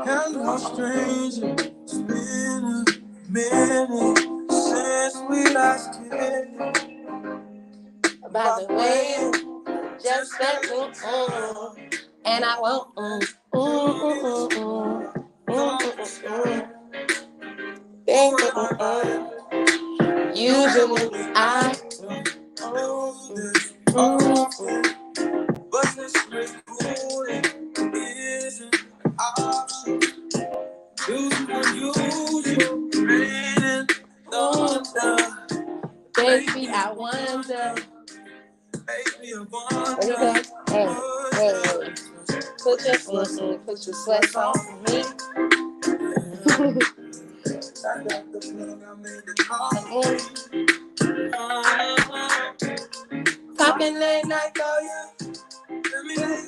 Hello, stranger. It's been a minute since we last kicked. By the way, just let me and I won't. Usually I but this recording isn't an option. Losing unusual rain and thunder. Baby, I wonder. Baby, I wonder. Hey. Put your sweats on me. I got the plug, I made the call. Talking late night for you. Let me don't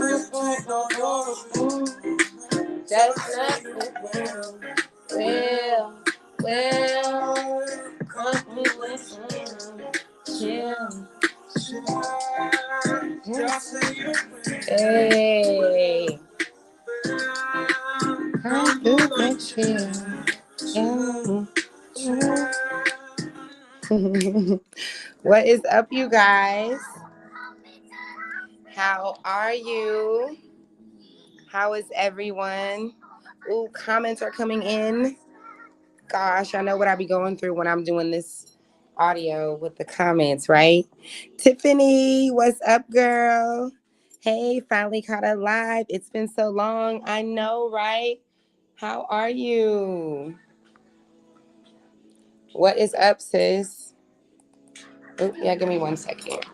hesitate, no. Just let me well, come with chill. Hey, come with chill. What is up, you guys? How are you? How is everyone? Ooh, comments are coming in. Gosh, I know what I be going through when I'm doing this audio with the comments, right? Tiffany, what's up, girl? Hey, finally caught us live. It's been so long. I know, right? How are you? What is up, sis? Oh, yeah, give me 1 second.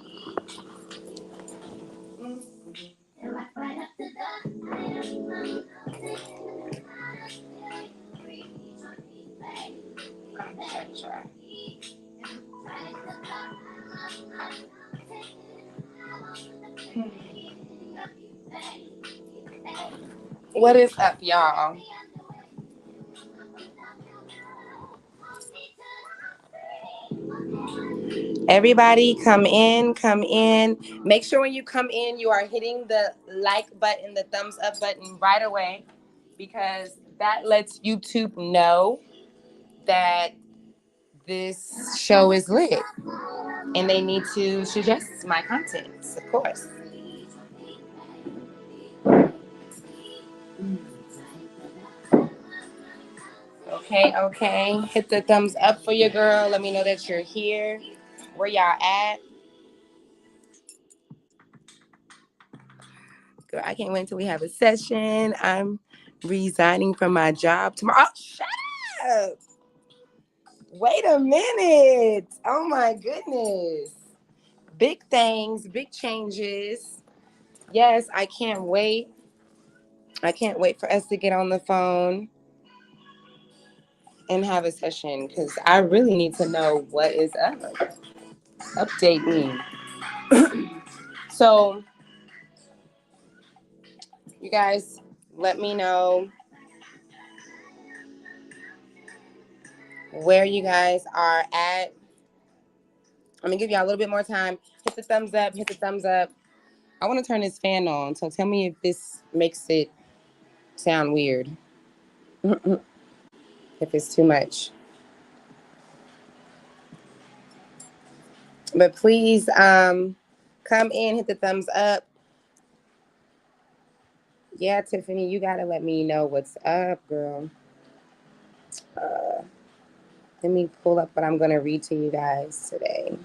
What is up, y'all? Everybody come in. Make sure when you come in, you are hitting the like button, the thumbs up button right away, because that lets YouTube know that this show is lit and they need to suggest my content, of course. Okay. Hit the thumbs up for your girl. Let me know that you're here. Where y'all at? Girl, I can't wait until we have a session. I'm resigning from my job tomorrow. Oh, shut up. Wait a minute. Oh my goodness. Big things, big changes. Yes, I can't wait. I can't wait for us to get on the phone and have a session, because I really need to know what is up. Update me. So, you guys, let me know where you guys are at. I'm going to give y'all a little bit more time. Hit the thumbs up. I want to turn this fan on, so tell me if this makes it sound weird. If it's too much. But please come in, hit the thumbs up. Yeah, Tiffany, you got to let me know what's up, girl. Let me pull up what I'm going to read to you guys today.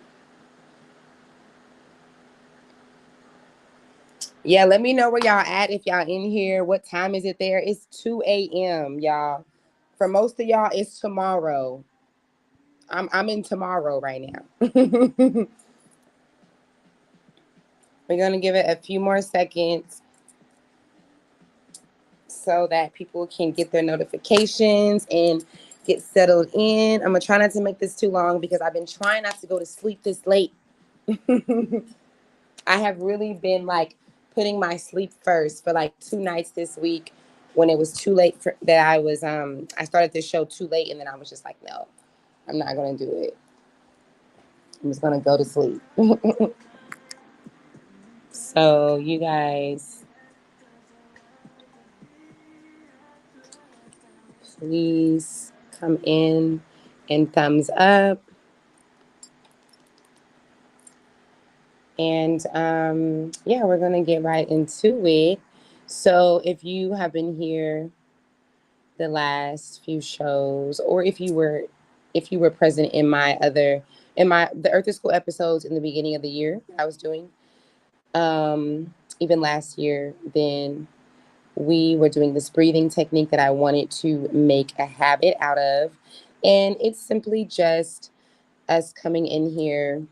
Yeah, let me know where y'all at, if y'all in here. What time is it there? It's 2 a.m., y'all. For most of y'all, it's tomorrow. I'm in tomorrow right now. We're going to give it a few more seconds so that people can get their notifications and get settled in. I'm going to try not to make this too long because I've been trying not to go to sleep this late. I have really been putting my sleep first for 2 nights this week, when it was too late that I started this show too late, and then I was just like, no, I'm not going to do it. I'm just going to go to sleep. So you guys, please come in and thumbs up. And yeah, we're going to get right into it. So if you have been here the last few shows, or if you were present in the Earth is School episodes in the beginning of the year that I was doing, even last year, then we were doing this breathing technique that I wanted to make a habit out of. And it's simply just us coming in here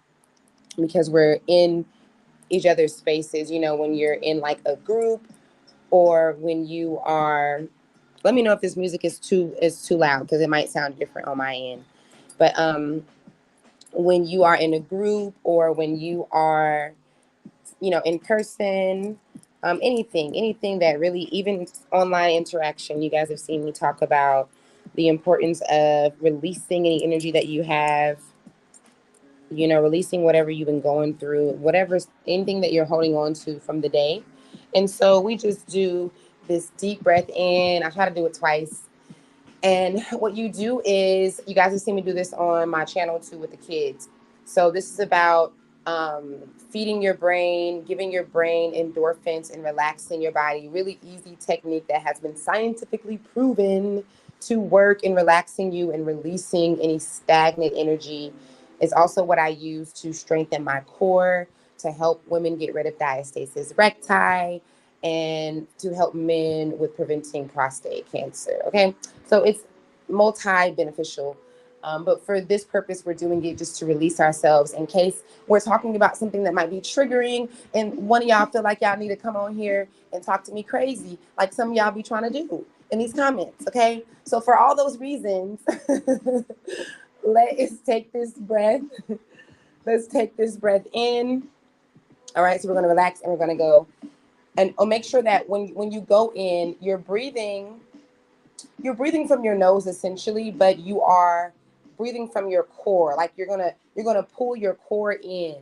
because we're in each other's spaces, when you're in like a group, or when you are, let me know if this music is too loud, because it might sound different on my end. But when you are in a group, or when you are, in person, anything that really, even online interaction, you guys have seen me talk about the importance of releasing any energy that you have, releasing whatever you've been going through, anything that you're holding on to from the day. And so we just do this deep breath in. I try to do it twice. And what you do is, you guys have seen me do this on my channel too with the kids. So this is about feeding your brain, giving your brain endorphins, and relaxing your body. Really easy technique that has been scientifically proven to work in relaxing you and releasing any stagnant energy. Is also what I use to strengthen my core, to help women get rid of diastasis recti, and to help men with preventing prostate cancer. Okay, so it's multi-beneficial. But for this purpose, we're doing it just to release ourselves in case we're talking about something that might be triggering, and one of y'all feel like y'all need to come on here and talk to me crazy, like some of y'all be trying to do in these comments. Okay, so for all those reasons, let's take this breath. Let's take this breath in. All right, so we're going to relax and we're going to go. And make sure that when you go in, you're breathing from your nose essentially, but you are breathing from your core. Like you're gonna pull your core in,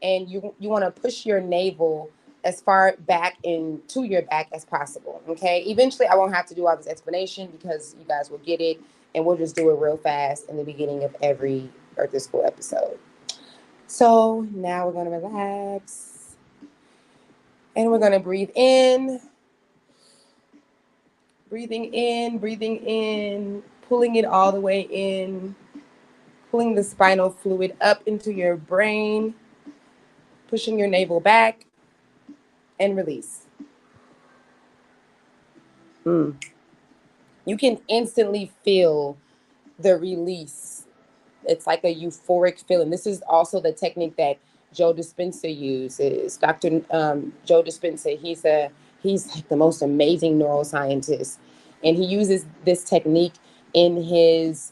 and you want to push your navel as far back into your back as possible. Okay. Eventually, I won't have to do all this explanation because you guys will get it, and we'll just do it real fast in the beginning of every Earth is School episode. So now we're gonna relax, and we're gonna breathe in. Breathing in, pulling it all the way in, pulling the spinal fluid up into your brain, pushing your navel back, and release. You can instantly feel the release. It's like a euphoric feeling. This is also the technique that Joe Dispenza uses. Dr. Joe Dispenza, he's like the most amazing neuroscientist, and he uses this technique in his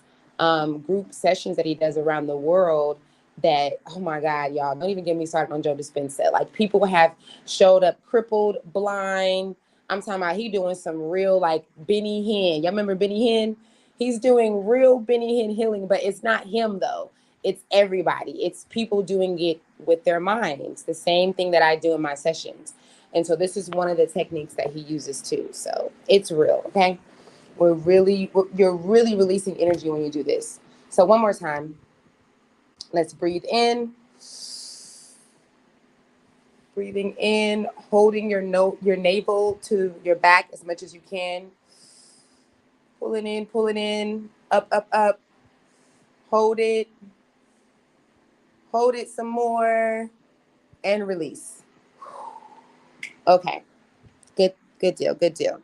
group sessions that he does around the world. That, oh my God, y'all, don't even get me started on Joe Dispenza. Like, people have showed up crippled, blind. I'm talking about he doing some real, like, Benny Hinn. Y'all remember Benny Hinn? He's doing real Benny Hinn healing, but it's not him though. It's everybody. It's people doing it with their minds. The same thing that I do in my sessions. And so this is one of the techniques that he uses too. So it's real, okay? You're really releasing energy when you do this. So one more time. Let's breathe in. Breathing in, holding your navel to your back as much as you can. Pulling in, up, up, up. Hold it some more, and release. Okay, good deal.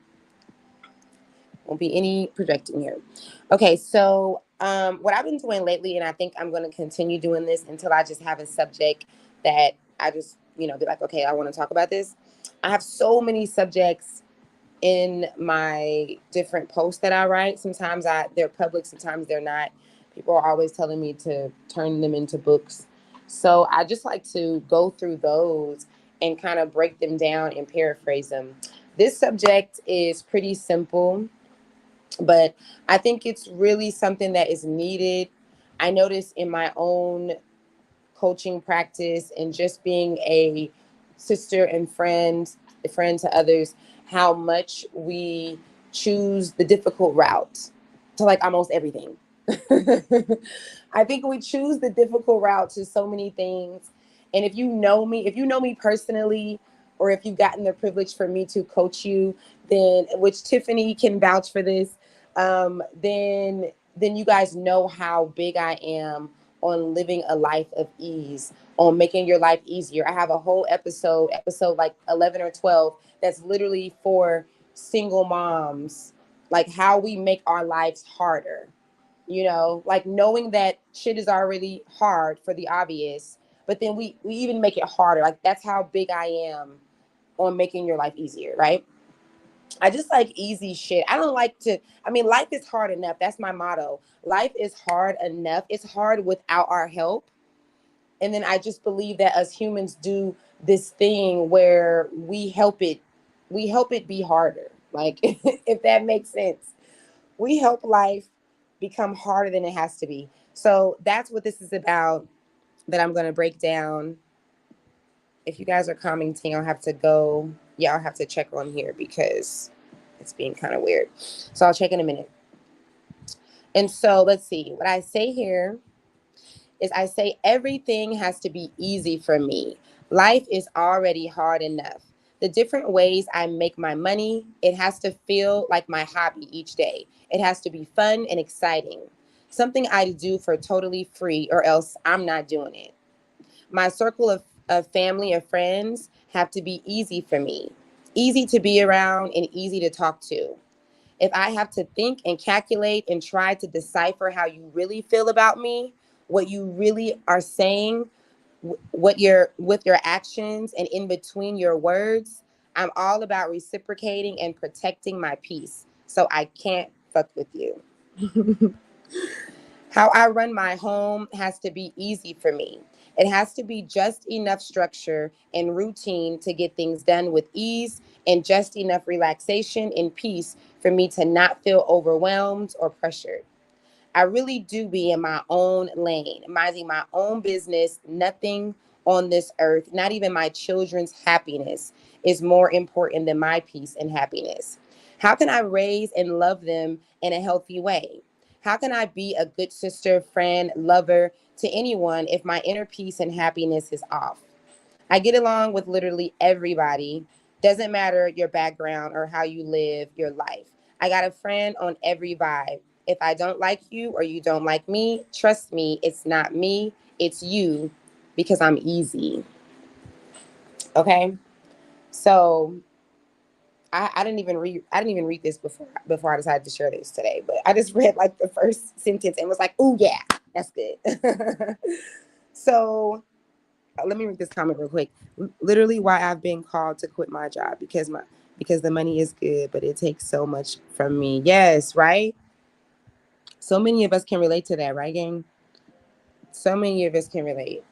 Won't be any projecting here. Okay, so what I've been doing lately, and I think I'm going to continue doing this until I just have a subject that I just, be like, okay, I want to talk about this. I have so many subjects in my different posts that I write. Sometimes they're public, sometimes they're not. People are always telling me to turn them into books. So I just like to go through those and kind of break them down and paraphrase them. This subject is pretty simple, but I think it's really something that is needed. I notice in my own coaching practice and just being a sister and friend to others, how much we choose the difficult route to like almost everything. I think we choose the difficult route to so many things. And if you know me personally, or if you've gotten the privilege for me to coach you, then which Tiffany can vouch for this, then you guys know how big I am on living a life of ease, on making your life easier. I have a whole episode like 11 or 12, that's literally for single moms, like how we make our lives harder. Like knowing that shit is already hard for the obvious, but then we even make it harder. Like that's how big I am on making your life easier, right? I just like easy shit. I don't like to, I mean, life is hard enough. That's my motto. Life is hard enough. It's hard without our help. And then I just believe that us humans do this thing where we help it be harder. Like, if that makes sense. We help life become harder than it has to be. So that's what this is about, that I'm going to break down. If you guys are commenting, I'll have to go. Yeah, I'll have to check on here because it's being kind of weird. So I'll check in a minute. And so let's see. What I say here is I say everything has to be easy for me. Life is already hard enough. The different ways I make my money, it has to feel like my hobby each day. It has to be fun and exciting. Something I do for totally free, or else I'm not doing it. My circle of family or friends have to be easy for me, easy to be around and easy to talk to. If I have to think and calculate and try to decipher how you really feel about me, what you really are saying, what you're with your actions and in between your words, I'm all about reciprocating and protecting my peace. So I can't fuck with you. How I run my home has to be easy for me. It has to be just enough structure and routine to get things done with ease, and just enough relaxation and peace for me to not feel overwhelmed or pressured. I really do be in my own lane, minding my own business. Nothing on this earth, not even my children's happiness, is more important than my peace and happiness. How can I raise and love them in a healthy way? How can I be a good sister, friend, lover to anyone if my inner peace and happiness is off? I get along with literally everybody. Doesn't matter your background or how you live your life. I got a friend on every vibe. If I don't like you or you don't like me, trust me, it's not me, it's you, because I'm easy. Okay? So I didn't even read this before I decided to share this today, but I just read like the first sentence and was like, "Oh yeah, that's good." So let me read this comment real quick. Literally, why I've been called to quit my job, because the money is good, but it takes so much from me. Yes, right. So many of us can relate to that, right, gang? So many of us can relate.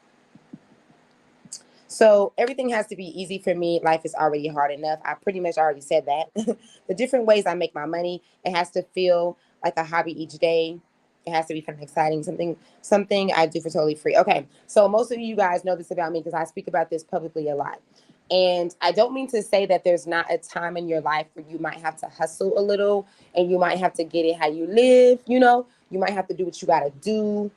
So everything has to be easy for me. Life is already hard enough. I pretty much already said that. The different ways I make my money, it has to feel like a hobby each day. It has to be kind of exciting, something I do for totally free. Okay, so most of you guys know this about me because I speak about this publicly a lot. And I don't mean to say that there's not a time in your life where you might have to hustle a little and you might have to get it how you live, you might have to do what you got to do,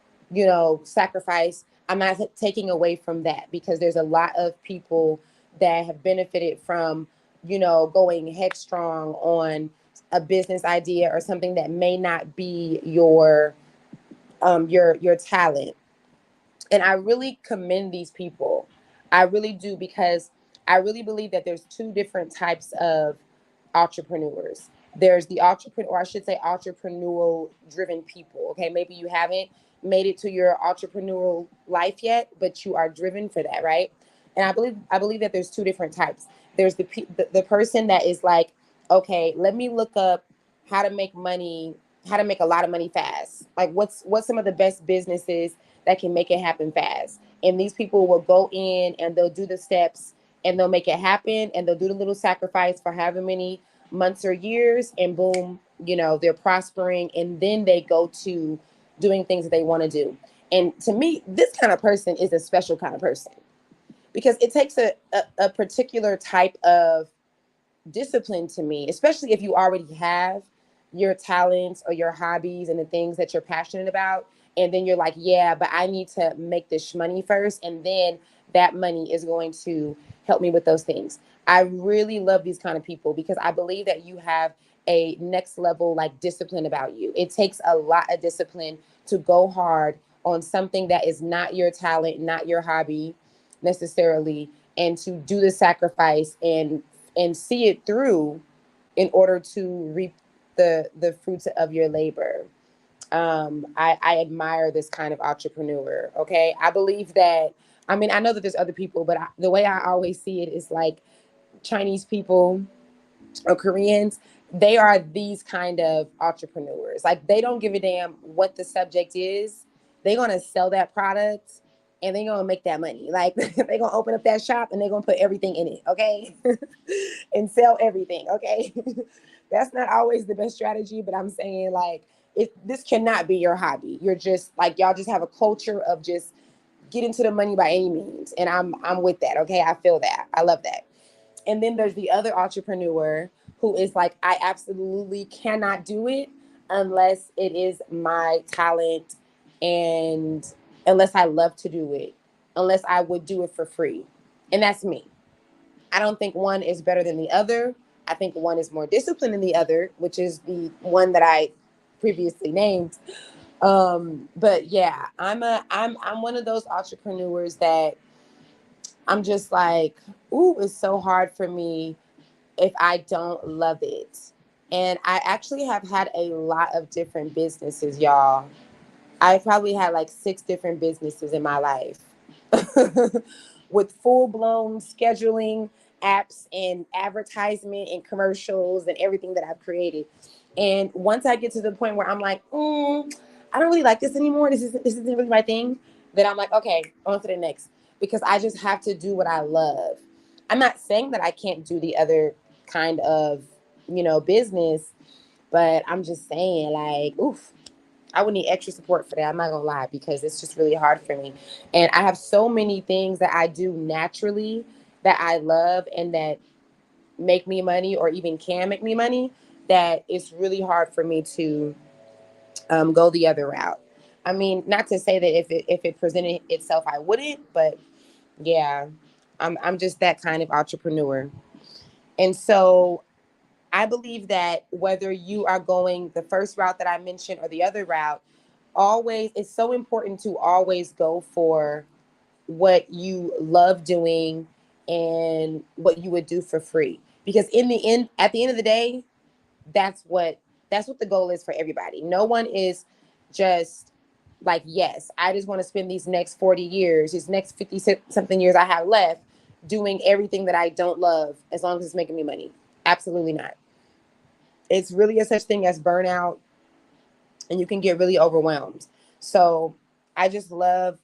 sacrifice. I'm not taking away from that, because there's a lot of people that have benefited from, going headstrong on a business idea or something that may not be your talent. And I really commend these people. I really do, because I really believe that there's two different types of entrepreneurs. There's the entrepreneur, or I should say entrepreneurial driven people. Okay, maybe you haven't made it to your entrepreneurial life yet, but you are driven for that, right? And I believe that there's two different types. There's the person that is like, okay, let me look up how to make money, how to make a lot of money fast. Like what's some of the best businesses that can make it happen fast. And these people will go in and they'll do the steps and they'll make it happen, and they'll do the little sacrifice for however many months or years, and boom, they're prospering, and then they go to doing things that they want to do. And to me, this kind of person is a special kind of person. because it takes a particular type of discipline to me, especially if you already have your talents or your hobbies and the things that you're passionate about. And then you're like, yeah, but I need to make this money first. And then that money is going to help me with those things. I really love these kind of people because I believe that you have a next level like discipline about you. It takes a lot of discipline to go hard on something that is not your talent, not your hobby necessarily, and to do the sacrifice and see it through in order to reap the fruits of your labor. I admire this kind of entrepreneur. Okay, I believe that. I mean, I know that there's other people, but the way I always see it is like Chinese people or Koreans, they are these kind of entrepreneurs. Like they don't give a damn what the subject is. They're gonna sell that product and they're gonna make that money. Like they're gonna open up that shop and they're gonna put everything in it, okay? And sell everything, okay? That's not always the best strategy, but I'm saying like this cannot be your hobby. You're just like y'all just have a culture of just getting to the money by any means. And I'm with that, okay? I feel that. I love that. And then there's the other entrepreneur who is like, I absolutely cannot do it unless it is my talent and unless I love to do it, unless I would do it for free. And that's me. I don't think one is better than the other. I think one is more disciplined than the other, which is the one that I previously named. But yeah, I'm one of those entrepreneurs that I'm just like, ooh, it's so hard for me if I don't love it. And I actually have had a lot of different businesses, y'all. I probably had like 6 different businesses in my life with full blown scheduling apps and advertisement and commercials and everything that I've created. And once I get to the point where I'm like, I don't really like this anymore. This isn't really my thing. Then I'm like, okay, on to the next because I just have to do what I love. I'm not saying that I can't do the other kind of, business, but I'm just saying like, oof, I would need extra support for that. I'm not gonna lie because it's just really hard for me. And I have so many things that I do naturally that I love and that make me money or even can make me money that it's really hard for me to go the other route. I mean, not to say that if it presented itself, I wouldn't, but yeah, I'm just that kind of entrepreneur. And so I believe that whether you are going the first route that I mentioned or the other route, always it's so important to always go for what you love doing and what you would do for free. Because at the end of the day, that's what that's what the goal is for everybody. No one is just like, yes, I just want to spend these next 40 years, these next 50 something years I have left doing everything that I don't love as long as it's making me money. Absolutely not. It's really a such thing as burnout and you can get really overwhelmed. So I just love,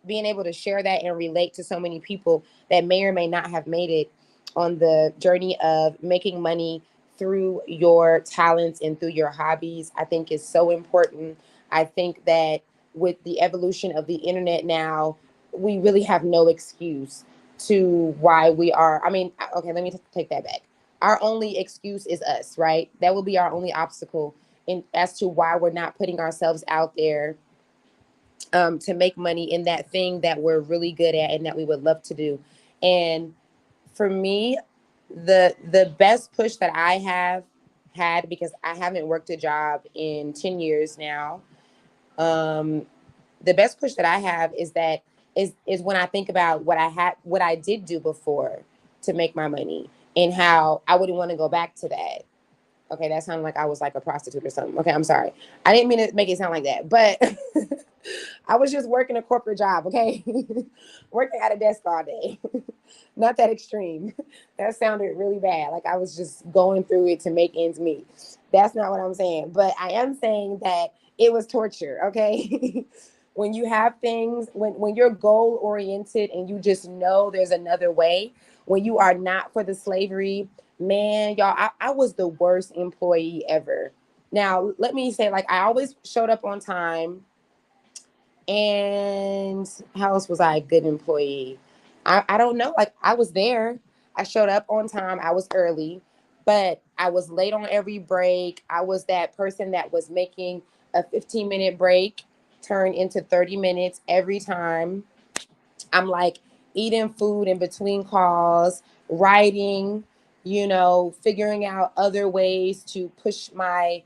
being able to share that and relate to so many people that may or may not have made it on the journey of making money through your talents and through your hobbies. I think is so important. I think that with the evolution of the internet now, we really have no excuse to why we are. I mean, okay, let me take that back. Our only excuse is us, right? That will be our only obstacle as to why we're not putting ourselves out there to make money in that thing that we're really good at and that we would love to do. And for me, the best push that I have had, because I haven't worked a job in 10 years now, um, the best push that I have is when I think about what I did do before to make my money and how I wouldn't want to go back to that. Okay, that sounded like I was like a prostitute or something. Okay, I'm sorry. I didn't mean to make it sound like that, but I was just working a corporate job, okay? Working at a desk all day. Not that extreme. That sounded really bad. Like I was just going through it to make ends meet. That's not what I'm saying. But I am saying that it was torture, okay? When you have things, when you're goal oriented and you just know there's another way, when you are not for the slavery, man, y'all, I was the worst employee ever. Now, let me say, like, I always showed up on time. And how else was I a good employee? I don't know. Like, I was there. I showed up on time. I was early, but I was late on every break. I was that person that was making a 15-minute break turn into 30 minutes every time. I'm like eating food in between calls, writing, figuring out other ways to push my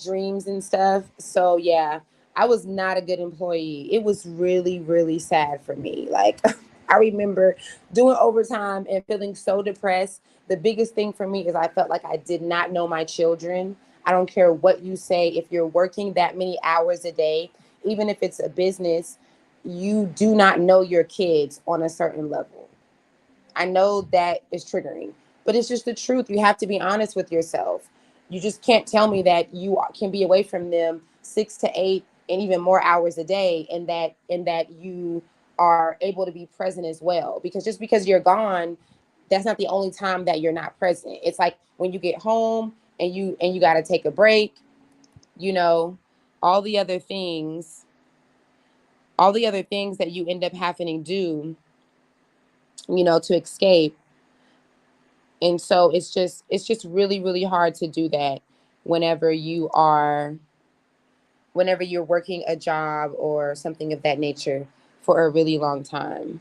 dreams and stuff. So yeah, I was not a good employee. It was really, really sad for me. Like, I remember doing overtime and feeling so depressed. The biggest thing for me is I felt like I did not know my children. I don't care what you say. If you're working that many hours a day, even if it's a business, you do not know your kids on a certain level. I know that is triggering, but it's just the truth. You have to be honest with yourself. You just can't tell me that you can be away from them 6 to 8 and even more hours a day, and that you are able to be present as well. Because just because you're gone, that's not the only time that you're not present. It's like when you get home and you got to take a break, you know, all the other things, all the other things that you end up having to do, to escape. And so it's just really, really hard to do that whenever you're working a job or something of that nature for a really long time.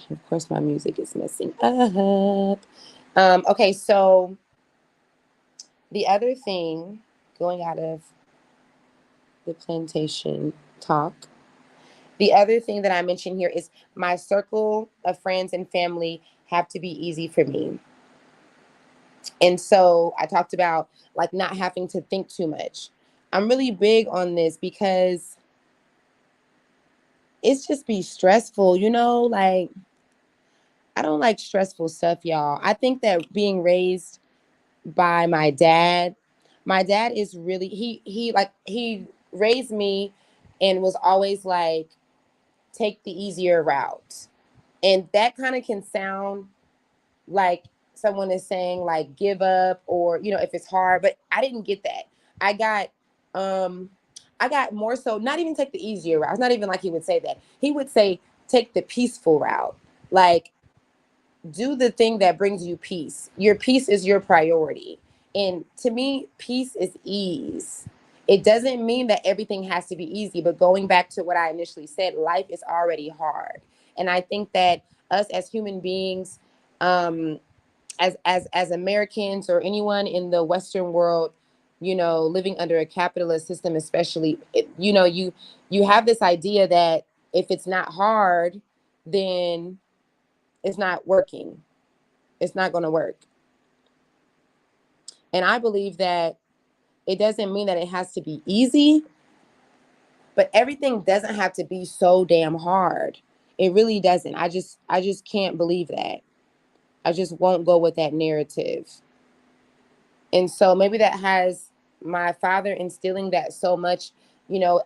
Of course, my music is messing up. Okay, so the other thing, going out of the plantation talk, the other thing that I mentioned here is my circle of friends and family have to be easy for me. And so I talked about like not having to think too much. I'm really big on this because it's just be stressful, like I don't like stressful stuff, y'all. I think that being raised by my dad is really he raised me and was always like, take the easier route. And that kind of can sound like someone is saying like give up, or if it's hard, but I didn't get that. I got um i got more so, not even take the easier route. It's not even like he would say that. He would say take the peaceful route. Like, do the thing that brings you peace. Your peace is your priority. And to me, peace is ease. It doesn't mean that everything has to be easy, but going back to what I initially said, life is already hard. And I think that us as human beings, um, as Americans or anyone in the Western world, living under a capitalist system, especially, you have this idea that if it's not hard, then it's not working. It's not going to work. And I believe that it doesn't mean that it has to be easy, but everything doesn't have to be so damn hard. It really doesn't. I just can't believe that. I just won't go with that narrative. And so maybe that has my father instilling that so much.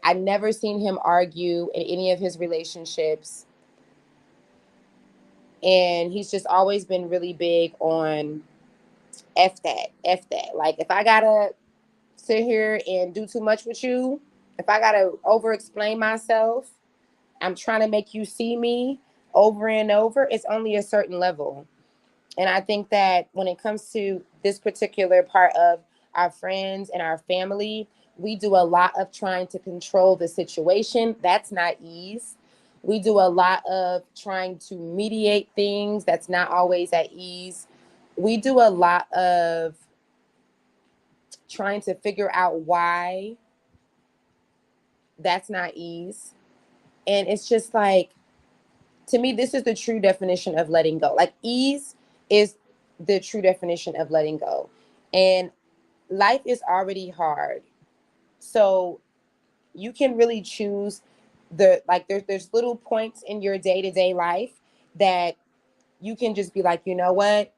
I never seen him argue in any of his relationships. And he's just always been really big on F that, F that. Like, if I gotta sit here and do too much with you, if I gotta over explain myself, I'm trying to make you see me over and over, it's only a certain level. And I think that when it comes to this particular part of our friends and our family, we do a lot of trying to control the situation. That's not ease. We do a lot of trying to mediate things. That's not always at ease. We do a lot of trying to figure out why. That's not ease. And it's just like, to me, this is the true definition of letting go. Like, ease is the true definition of letting go. And life is already hard. So you can really choose there's little points in your day-to-day life that you can just be like, you know what?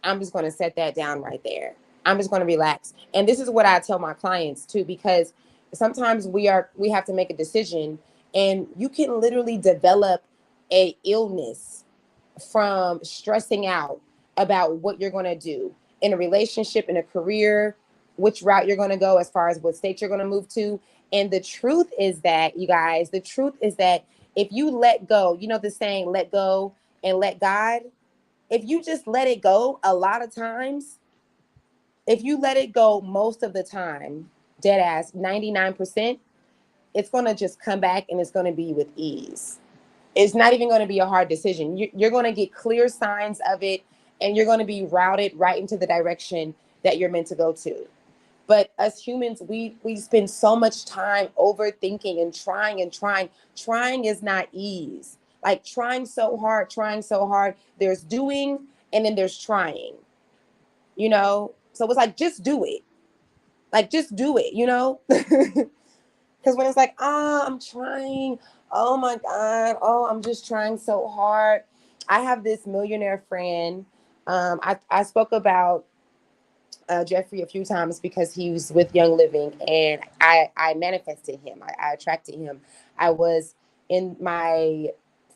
I'm just going to set that down right there. I'm just going to relax. And this is what I tell my clients too, because sometimes we have to make a decision, and you can literally develop a illness from stressing out about what you're going to do in a relationship, in a career, which route you're going to go, as far as what state you're going to move to. And the truth is that, you guys, the truth is that If you let go, you know the saying, let go and let God. If you just let it go a lot of times, if you let it go most of the time, dead ass 99%, it's going to just come back and it's going to be with ease. It's not even going to be a hard decision. You're going to get clear signs of it, and you're going to be routed right into the direction that you're meant to go to. But us humans, we spend so much time overthinking and trying and trying. Trying is not ease. Like trying so hard, trying so hard. There's doing and then there's trying, you know? So it's like, just do it. Like, just do it, you know? Because when it's like, I'm trying, oh my God, oh, I'm just trying so hard. I have this millionaire friend. I spoke about Jeffrey a few times because he was with Young Living, and I manifested him. I attracted him. I was in my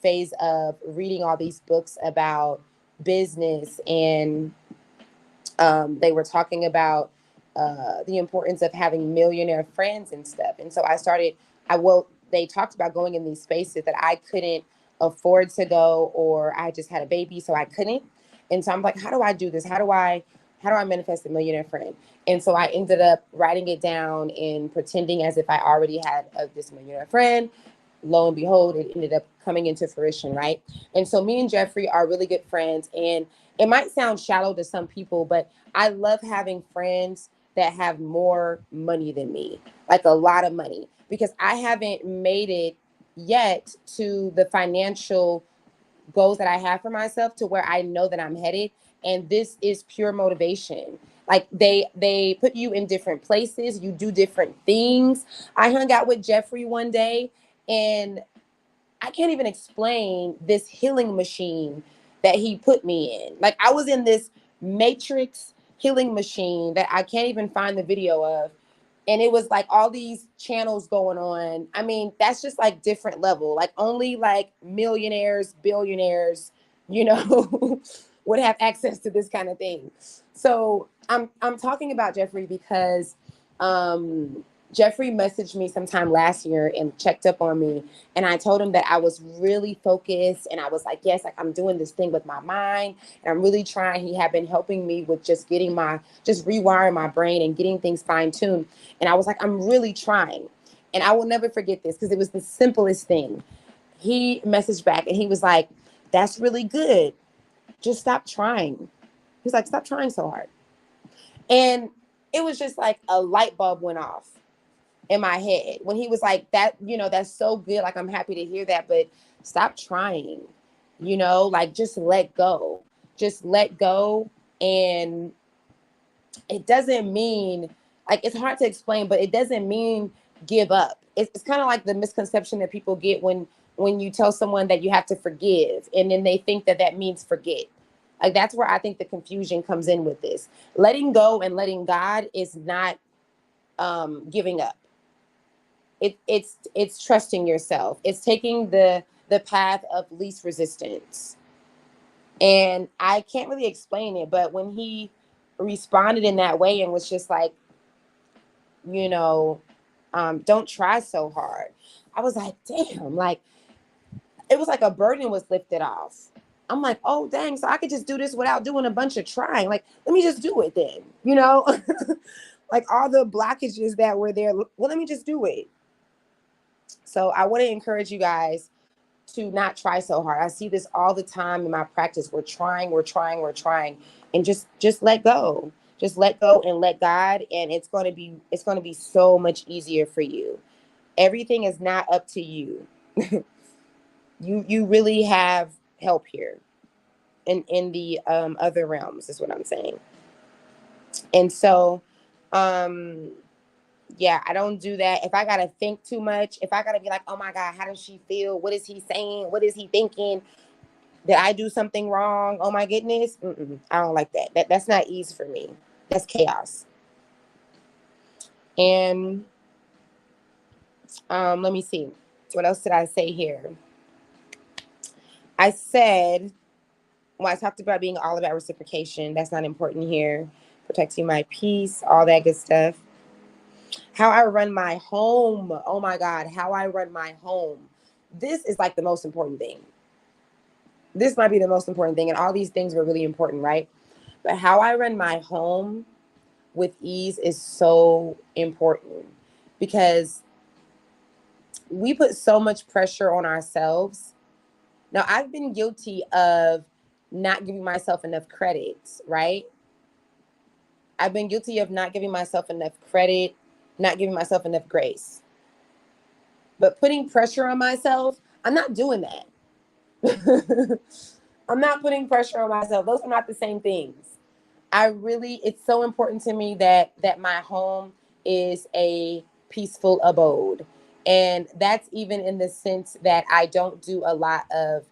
phase of reading all these books about business, and they were talking about the importance of having millionaire friends and stuff. And so they talked about going in these spaces that I couldn't afford to go, or I just had a baby, so I couldn't. And so I'm like, how do I do this? How do I manifest a millionaire friend? And so I ended up writing it down and pretending as if I already had this millionaire friend. Lo and behold, it ended up coming into fruition, right? And so me and Jeffrey are really good friends. And it might sound shallow to some people, but I love having friends that have more money than me, like a lot of money, because I haven't made it yet to the financial goals that I have for myself to where I know that I'm headed. And this is pure motivation. Like they put you in different places, you do different things. I hung out with Jeffrey one day, and I can't even explain this healing machine that he put me in. Like I was in this matrix healing machine that I can't even find the video of. And it was like all these channels going on. I mean, that's just like different level. Like only like millionaires, billionaires, you know, would have access to this kind of thing. So I'm talking about Jeffrey because Jeffrey messaged me sometime last year and checked up on me. And I told him that I was really focused. And I was like, yes, like I'm doing this thing with my mind. And I'm really trying. He had been helping me with just just rewiring my brain and getting things fine tuned. And I was like, I'm really trying. And I will never forget this because it was the simplest thing. He messaged back and he was like, that's really good. Just stop trying. He's like, stop trying so hard. And it was just like a light bulb went off in my head when he was like, that, you know, that's so good. Like, I'm happy to hear that, but stop trying, you know, like just let go. Just let go. And it doesn't mean, like, it's hard to explain, but it doesn't mean give up. It's kind of like the misconception that people get when you tell someone that you have to forgive, and then they think that that means forget. Like, that's where I think the confusion comes in with this. Letting go and letting God is not giving up. It's trusting yourself. It's taking the path of least resistance. And I can't really explain it, but when he responded in that way and was just like, you know, don't try so hard, I was like, damn, like it was like a burden was lifted off. I'm like, oh dang, so I could just do this without doing a bunch of trying. Like, let me just do it then, you know? Like all the blockages that were there, well, let me just do it. So I want to encourage you guys to not try so hard. I see this all the time in my practice. We're trying, and just let go. Just let go and let God, and it's going to be so much easier for you. Everything is not up to you. You really have help here in the other realms is what I'm saying. And so yeah, I don't do that. If I gotta think too much, if I gotta be like, oh my God, how does she feel? What is he saying? What is he thinking? Did I do something wrong? Oh my goodness. I don't like that. That's not ease for me. That's chaos. And let me see. What else did I say here? I said, well, I talked about being all about reciprocation. That's not important here. Protecting my peace, all that good stuff. How I run my home. Oh my God, how I run my home. this is like the most important thing. This might be the most important thing. And all these things were really important, right? But how I run my home with ease is so important because we put so much pressure on ourselves. Now, I've been guilty of not giving myself enough credit, right? I've been guilty of not giving myself enough credit, not giving myself enough grace. But putting pressure on myself, I'm not doing that. I'm not putting pressure on myself. Those are not the same things. It's so important to me that my home is a peaceful abode. And that's even in the sense that I don't do a lot of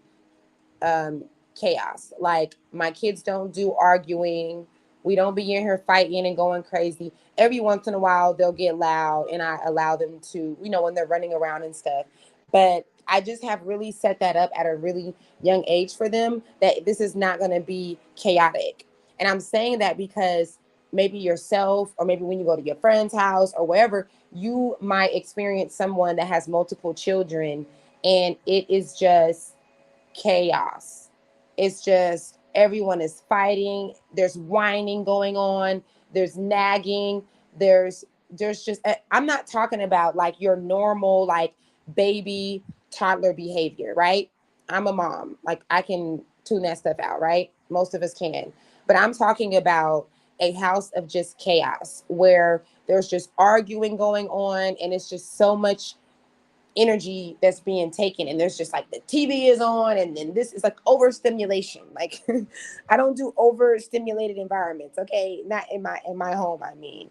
chaos. Like my kids don't do arguing. We don't be in here fighting and going crazy. Every once in a while they'll get loud and I allow them to, when they're running around and stuff. But I just have really set that up at a really young age for them that this is not going to be chaotic. And I'm saying that because maybe yourself or maybe when you go to your friend's house or wherever, you might experience someone that has multiple children and it is just chaos. It's just everyone is fighting. There's whining going on. There's nagging. There's just I'm not talking about like your normal like baby toddler behavior, right? I'm a mom. Like I can tune that stuff out, right? Most of us can. But I'm talking about a house of just chaos where there's just arguing going on and it's just so much energy that's being taken and there's just like the TV is on and then this is like overstimulation. Like I don't do overstimulated environments, okay? Not in my home, I mean.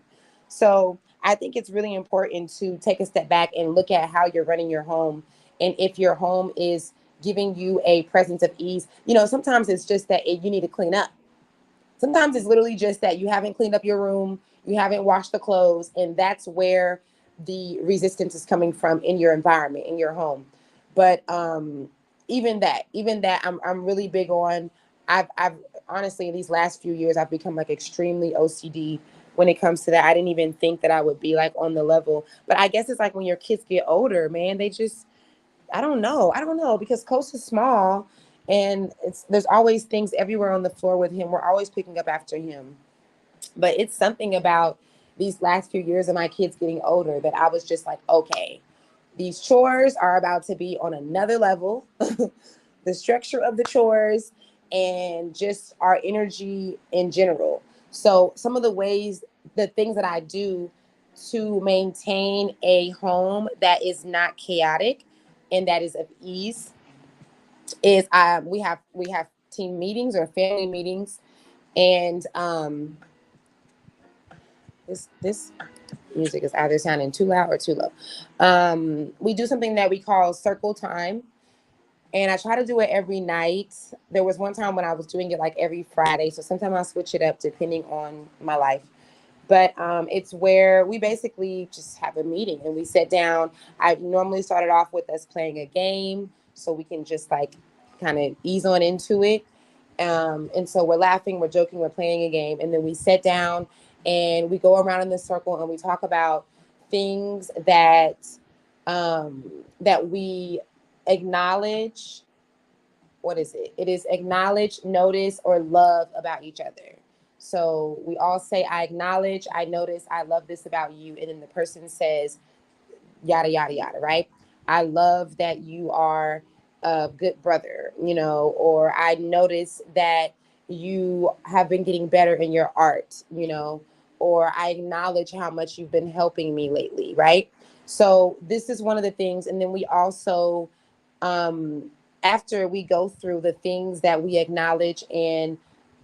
So I think it's really important to take a step back and look at how you're running your home and if your home is giving you a presence of ease. Sometimes it's just that you need to clean up. Sometimes it's literally just that you haven't cleaned up your room, you haven't washed the clothes, and that's where the resistance is coming from in your environment, in your home. But even that, I'm really big on. I've honestly in these last few years I've become like extremely OCD when it comes to that. I didn't even think that I would be like on the level, but I guess it's like when your kids get older, man, they just I don't know because Coast is small and there's always things everywhere on the floor with him. We're always picking up after him. But it's something about these last few years of my kids getting older that I was just like, okay, these chores are about to be on another level. The structure of the chores and just our energy in general. So some of the things that I do to maintain a home that is not chaotic and that is of ease is we have team meetings or family meetings and this music is either sounding too loud or too low. We do something that we call circle time, and I try to do it every night. There was one time when I was doing it like every Friday, so sometimes I switch it up depending on my life. But it's where we basically just have a meeting and we sit down. I normally started off with us playing a game so we can just like kind of ease on into it. And so we're laughing, we're joking, we're playing a game, and then we sit down and we go around in the circle and we talk about things that we acknowledge. What is it? It is acknowledge, notice, or love about each other. So we all say, I acknowledge, I notice, I love this about you. And then the person says, yada, yada, yada, right? I love that you are a good brother, or I notice that you have been getting better in your art, or I acknowledge how much you've been helping me lately, right? So this is one of the things. And then we also, after we go through the things that we acknowledge and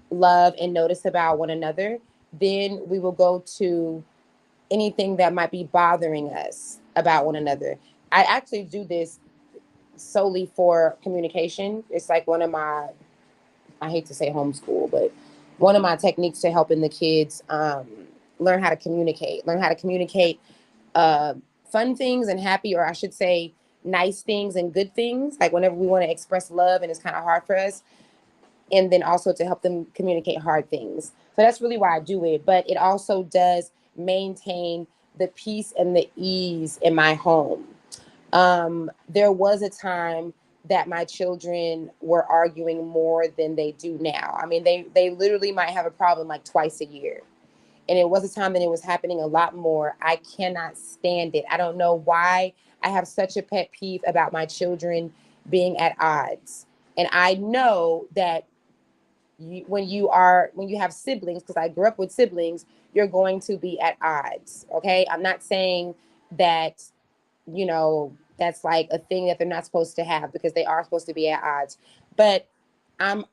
love and notice about one another, then we will go to anything that might be bothering us about one another. I actually do this solely for communication. It's like one of my, I hate to say homeschool, but one of my techniques to helping the kids learn how to communicate uh, fun things and happy, or I should say, nice things and good things. Like whenever we want to express love and it's kind of hard for us, and then also to help them communicate hard things. So that's really why I do it. But it also does maintain the peace and the ease in my home. There was a time that my children were arguing more than they do now. I mean, they literally might have a problem like twice a year. And it was a time that it was happening a lot more. I cannot stand it. I don't know why I have such a pet peeve about my children being at odds. And I know that when you have siblings, because I grew up with siblings, you're going to be at odds. Okay, I'm not saying that that's like a thing that they're not supposed to have, because they are supposed to be at odds. But I'm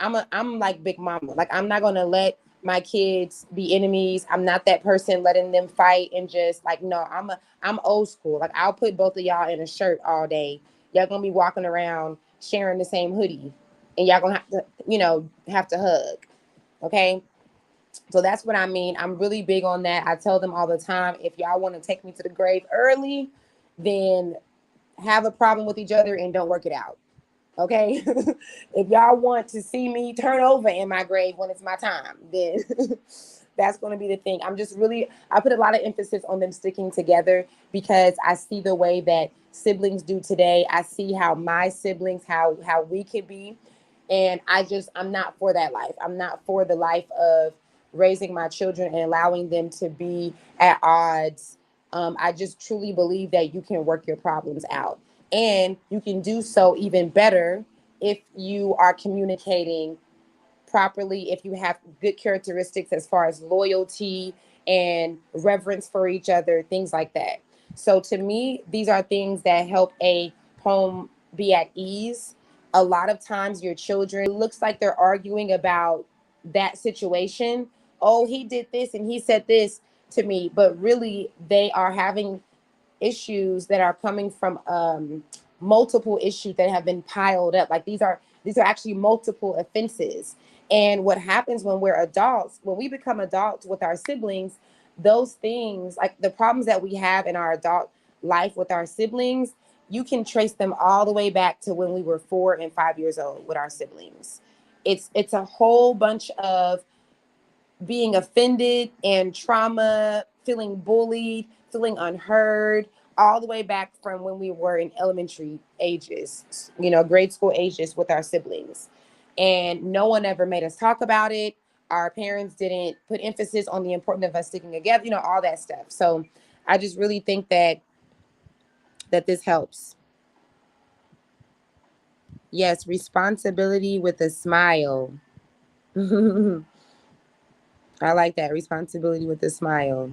like Big Mama. Like, I'm not gonna let my kids be enemies. I'm not that person letting them fight and just like, no, I'm old school. Like, I'll put both of y'all in a shirt all day. Y'all gonna be walking around sharing the same hoodie, and y'all gonna have to hug. Okay. So that's what I mean. I'm really big on that. I tell them all the time, if y'all want to take me to the grave early, then have a problem with each other and don't work it out. Okay. If y'all want to see me turn over in my grave when it's my time, then that's going to be the thing. I put a lot of emphasis on them sticking together, because I see the way that siblings do today. I see how my siblings, how we could be. And I'm not for that life. I'm not for the life of raising my children and allowing them to be at odds. I just truly believe that you can work your problems out. And you can do so even better if you are communicating properly, if you have good characteristics as far as loyalty and reverence for each other, things like that. So to me, these are things that help a home be at ease. A lot of times your children, it looks like they're arguing about that situation. Oh, he did this and he said this to me, but really they are having issues that are coming from multiple issues that have been piled up. Like, these are actually multiple offenses. And what happens when we're adults, when we become adults with our siblings, those things, like the problems that we have in our adult life with our siblings, you can trace them all the way back to when we were 4 and 5 years old with our siblings. It's a whole bunch of being offended and trauma, feeling bullied, feeling unheard, all the way back from when we were in elementary ages, grade school ages with our siblings. And no one ever made us talk about it. Our parents didn't put emphasis on the importance of us sticking together, all that stuff. So I just really think that this helps. Yes, responsibility with a smile. I like that, responsibility with a smile.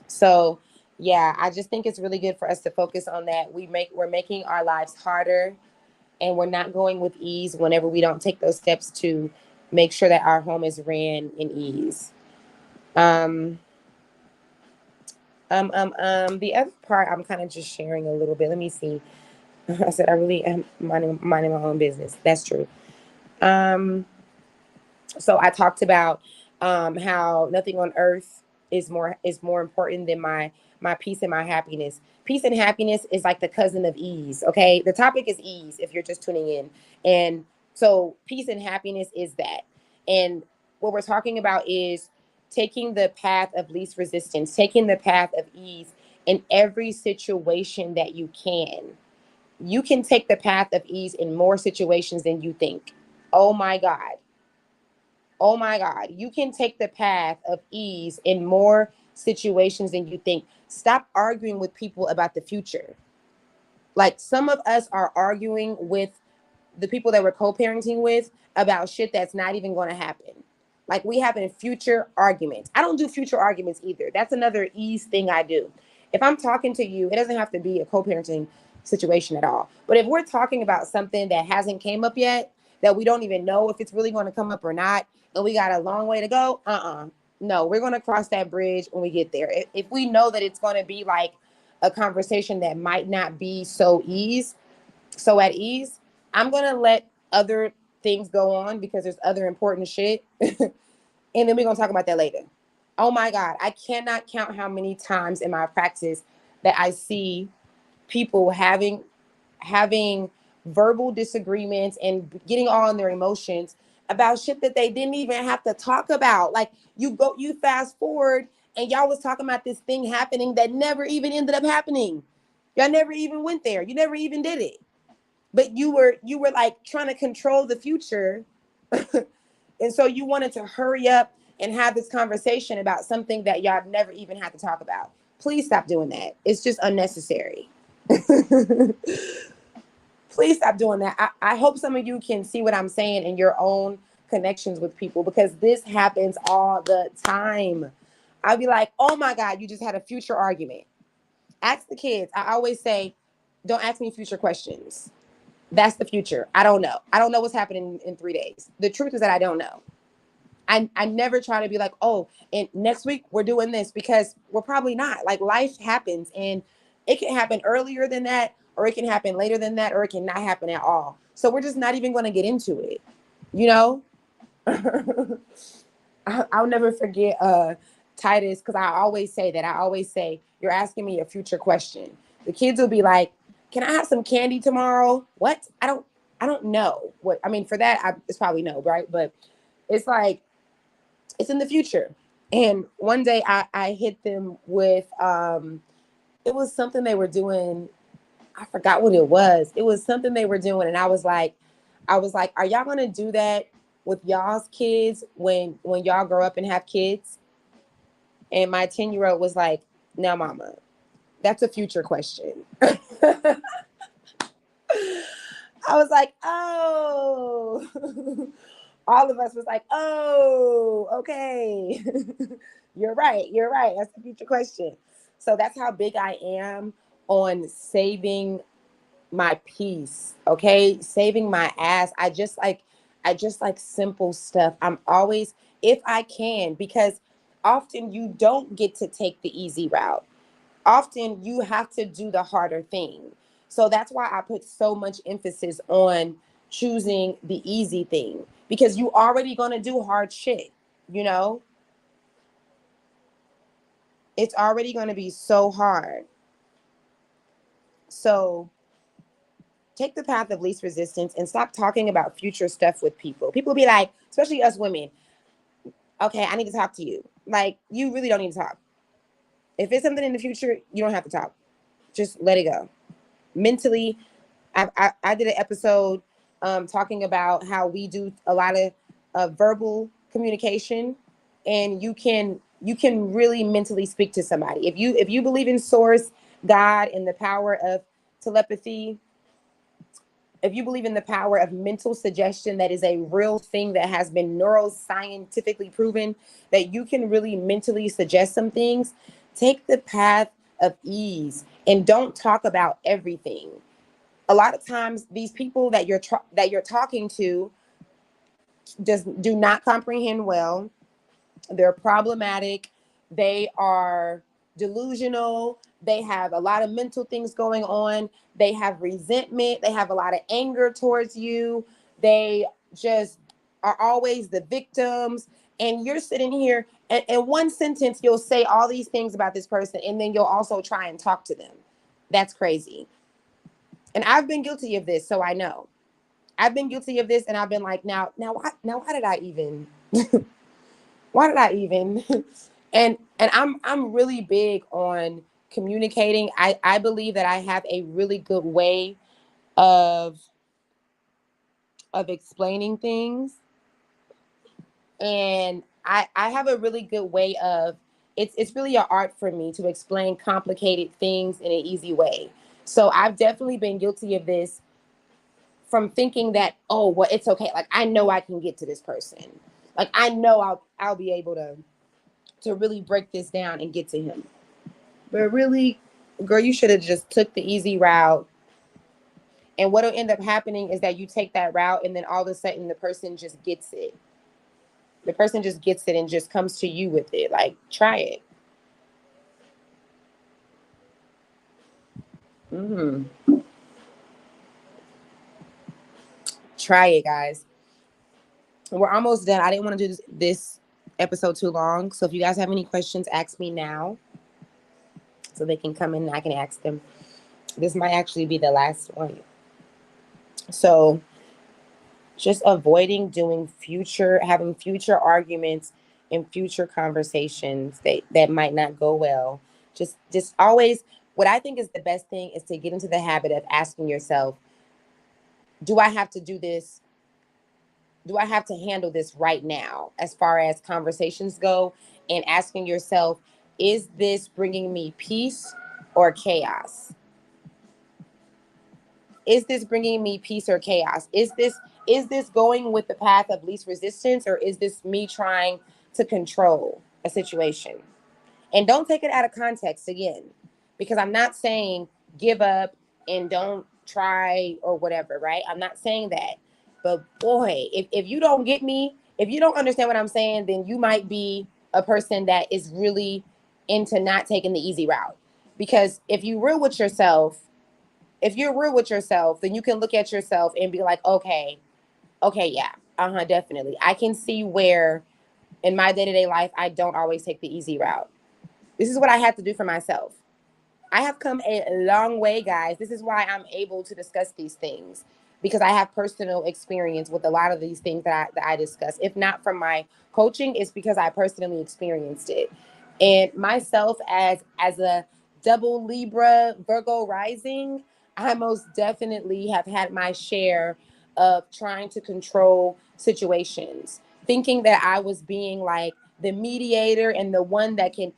So, yeah, I just think it's really good for us to focus on that. We're making our lives harder, and we're not going with ease whenever we don't take those steps to make sure that our home is ran in ease. Um, the other part, I'm kind of just sharing a little bit. Let me see. I said I really am minding my own business. That's true. Um, so I talked about how nothing on earth is more important than my peace and my happiness. Peace and happiness is like the cousin of ease. Okay, the topic is ease. If you're just tuning in, and so peace and happiness is that. And what we're talking about is taking the path of least resistance, taking the path of ease in every situation that you can. You can take the path of ease in more situations than you think. Oh my God. Oh my God, you can take the path of ease in more situations than you think. Stop arguing with people about the future. Like, some of us are arguing with the people that we're co-parenting with about shit that's not even going to happen. Like, we having future arguments. I don't do future arguments either. That's another ease thing I do. If I'm talking to you, it doesn't have to be a co-parenting situation at all. But if we're talking about something that hasn't came up yet, that we don't even know if it's really going to come up or not, and we got a long way to go, no, we're going to cross that bridge when we get there. If we know that it's going to be like a conversation that might not be so at ease, I'm gonna let other things go on because there's other important shit. And then we're gonna talk about that later. Oh my God, I cannot count how many times in my practice that I see people having verbal disagreements and getting all in their emotions about shit that they didn't even have to talk about. Like, you fast forward and y'all was talking about this thing happening that never even ended up happening. Y'all never even went there. You never even did it. But you were like trying to control the future. And so you wanted to hurry up and have this conversation about something that y'all never even had to talk about. Please stop doing that. It's just unnecessary. Please stop doing that. I hope some of you can see what I'm saying in your own connections with people, because this happens all the time. I'll be like, oh my God, you just had a future argument. Ask the kids. I always say, don't ask me future questions. That's the future. I don't know. I don't know what's happening in 3 days. The truth is that I don't know. I never try to be like, oh, and next week we're doing this, because we're probably not. Like, life happens, and it can happen earlier than that, or it can happen later than that, or it can not happen at all. So we're just not even going to get into it. You know? I'll never forget Titus, because I always say that. I always say, you're asking me a future question. The kids will be like, can I have some candy tomorrow? What? I don't know. What I mean, for that, it's probably no, right? But it's like, it's in the future. And one day I hit them with it was something they were doing. I forgot what it was. It was something they were doing, and I was like, are y'all gonna do that with y'all's kids when y'all grow up and have kids? And my 10-year-old was like, no, mama, that's a future question. I was like, oh. All of us was like, oh, okay. You're right. That's the future question. So that's how big I am on saving my peace. Okay. Saving my ass. I just like simple stuff. I'm always, if I can, because often you don't get to take the easy route. Often you have to do the harder thing. So that's why I put so much emphasis on choosing the easy thing, because you already going to do hard shit, you know? It's already going to be so hard. So take the path of least resistance and stop talking about future stuff with people. People be like, especially us women, okay, I need to talk to you. Like, you really don't need to talk. If it's something in the future, you don't have to talk. Just let it go. Mentally, I did an episode talking about how we do a lot of verbal communication, and you can really mentally speak to somebody. If you believe in source, God, and the power of telepathy, if you believe in the power of mental suggestion, that is a real thing that has been neuroscientifically proven, that you can really mentally suggest some things. Take the path of ease and don't talk about everything. A lot of times these people that you're talking to just do not comprehend well. They're problematic. They are delusional. They have a lot of mental things going on. They have resentment. They have a lot of anger towards you. They just are always the victims. And you're sitting here, and in one sentence, you'll say all these things about this person, and then you'll also try and talk to them. That's crazy. And I've been guilty of this, so I know. I've been guilty of this, and I've been like, why did I even? Why did I even? And I'm really big on communicating. I believe that I have a really good way of explaining things, and I have a really good way of, it's really an art for me to explain complicated things in an easy way. So I've definitely been guilty of this, from thinking that, oh, well, it's okay. Like, I know I can get to this person. Like, I know I'll be able to really break this down and get to him. But really, girl, you should have just took the easy route. And what'll end up happening is that you take that route, and then all of a sudden the person just gets it. The person just gets it and just comes to you with it. Like, try it. Mm-hmm. Try it, guys. We're almost done. I didn't want to do this episode too long. So if you guys have any questions, ask me now, so they can come in and I can ask them. This might actually be the last one. So just avoiding having future arguments and future conversations that might not go well. Just always What I think is the best thing is to get into the habit of asking yourself, do I have to do this? Do I have to handle this right now as far as conversations go? And asking yourself, is this bringing me peace or chaos? Is this bringing me peace or chaos? Is this going with the path of least resistance, or is this me trying to control a situation? And don't take it out of context again, because I'm not saying give up and don't try or whatever, right? I'm not saying that. But boy, if you don't get me, if you don't understand what I'm saying, then you might be a person that is really into not taking the easy route. Because if you're real with yourself, then you can look at yourself and be like, okay, yeah, definitely. I can see where in my day-to-day life I don't always take the easy route. This is what I have to do for myself. I have come a long way, guys. This is why I'm able to discuss these things, because I have personal experience with a lot of these things that I discuss. If not from my coaching, it's because I personally experienced it. And myself as a double Libra Virgo rising, I most definitely have had my share of trying to control situations, thinking that I was being like the mediator and the one that can,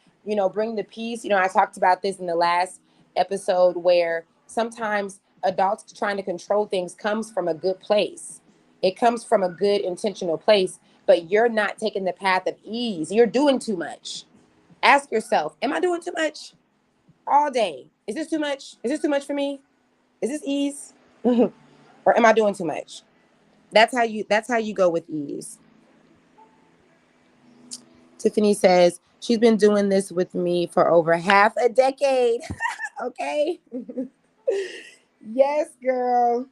bring the peace. I talked about this in the last episode, where sometimes adults trying to control things comes from a good place. It comes from a good intentional place, but you're not taking the path of ease. You're doing too much. Ask yourself, am I doing too much all day? Is this too much? Is this too much for me? Is this ease? Or am I doing too much? That's how you go with ease. Tiffany says she's been doing this with me for over half a decade. Okay. Yes, girl.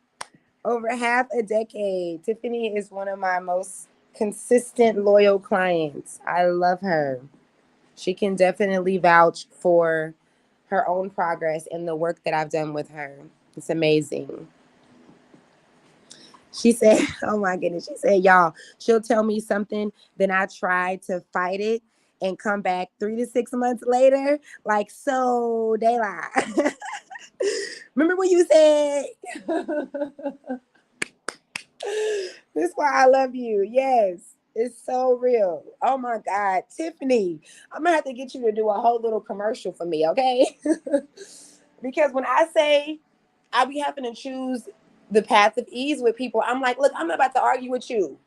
Over half a decade. Tiffany is one of my most consistent, loyal clients. I love her. She can definitely vouch for her own progress and the work that I've done with her. It's amazing. She said, oh my goodness, she said, y'all, she'll tell me something, then I try to fight it and come back 3 to 6 months later, like, so they lie. Remember when you said, this is why I love you. Yes, it's so real. Oh my God, Tiffany, I'm gonna have to get you to do a whole little commercial for me, okay? Because when I say I be having to choose the path of ease with people, I'm like, look, I'm not about to argue with you,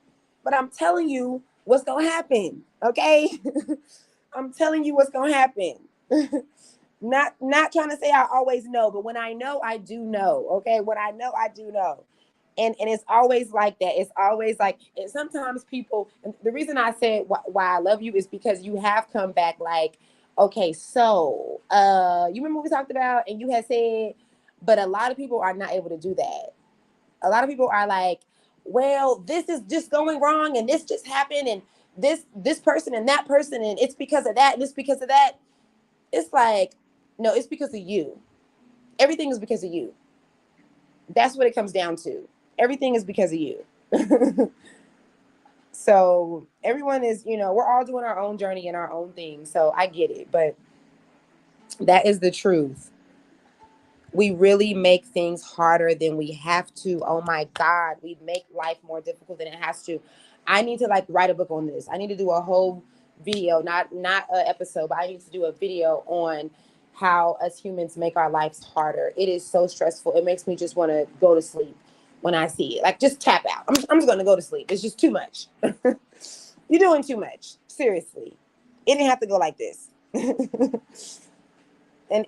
but I'm telling you what's gonna happen, okay? I'm telling you what's gonna happen. Not trying to say I always know, but when I know, I do know. Okay, when I know, I do know. And it's always like that. It's always like, and sometimes people, and the reason I said why I love you is because you have come back like, okay, so you remember what we talked about, and you had said, but a lot of people are not able to do that. A lot of people are like, well, this is just going wrong, and this just happened, and this person and that person, and it's because of that, and it's because of that. It's like, no, it's because of you. Everything is because of you. That's what it comes down to. Everything is because of you. So everyone is, we're all doing our own journey and our own thing. So I get it, but that is the truth. We really make things harder than we have to. Oh my God, we make life more difficult than it has to. I need to like write a book on this. I need to do a whole video, not an episode, but I need to do a video on how us humans make our lives harder. It is so stressful. It makes me just want to go to sleep when I see it. Like, just tap out. I'm just going to go to sleep. It's just too much. You're doing too much. Seriously. It didn't have to go like this. And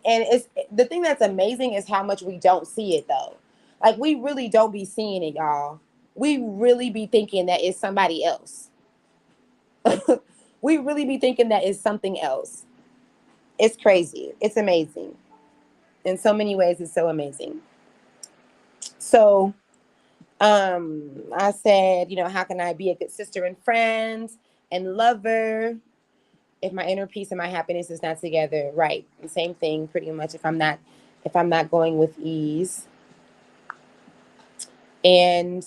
it's the thing that's amazing is how much we don't see it though. Like, we really don't be seeing it, y'all. We really be thinking that it's somebody else. We really be thinking that it's something else. It's crazy. It's amazing. In so many ways, it's so amazing. So I said, how can I be a good sister and friend and lover if my inner peace and my happiness is not together? Right. The same thing pretty much if I'm not going with ease. And